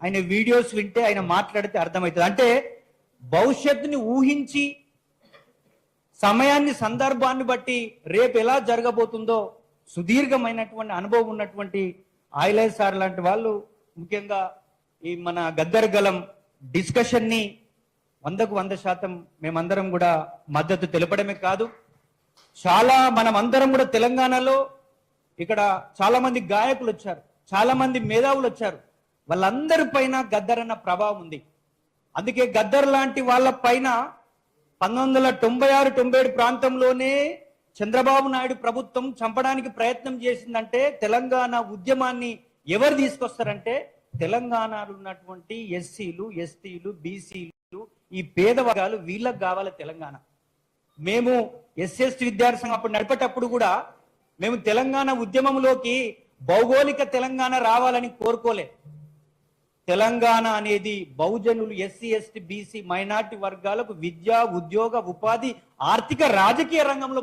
ఆయన వీడియోస్ వింటే ఆయన మాట్లాడితే అర్థమవుతుంది. అంటే భవిష్యత్తుని ఊహించి సమయాన్ని సందర్భాన్ని బట్టి రేపు ఎలా జరగబోతుందో సుదీర్ఘమైనటువంటి అనుభవం ఉన్నటువంటి ఆయిలయ్య సార్ లాంటి వాళ్ళు ముఖ్యంగా ఈ మన గద్దర్ గలం డిస్కషన్ని 100% మేమందరం కూడా మద్దతు తెలపడమే కాదు, చాలా మనమందరం కూడా తెలంగాణలో ఇక్కడ చాలా మంది గాయకులు వచ్చారు, చాలా మంది మేధావులు వచ్చారు, వాళ్ళందరి పైన గద్దర్ అన్న ప్రభావం ఉంది. అందుకే గద్దర్ లాంటి వాళ్ళ పైన 1996-97 ప్రాంతంలోనే చంద్రబాబు నాయుడు ప్రభుత్వం చంపడానికి ప్రయత్నం చేసిందంటే తెలంగాణ ఉద్యమాన్ని ఎవరు తీసుకొస్తారంటే తెలంగాణలో ఉన్నటువంటి ఎస్సీలు, ఎస్టీలు, బీసీలు, ఈ పేద వర్గాలు, వీళ్ళకి కావాలి తెలంగాణ. మేము ఎస్ఎస్టీ విద్యార్థి సంఘం అప్పుడు నడిపేటప్పుడు కూడా మేము తెలంగాణ ఉద్యమంలోకి భౌగోళిక తెలంగాణ రావాలని కోరుకోలే. తెలంగాణ అనేది బహుజనులు, ఎస్సీ, ఎస్టీ, బీసీ, మైనార్టీ వర్గాలకు విద్య, ఉద్యోగ, ఉపాధి, ఆర్థిక, రాజకీయ రంగంలో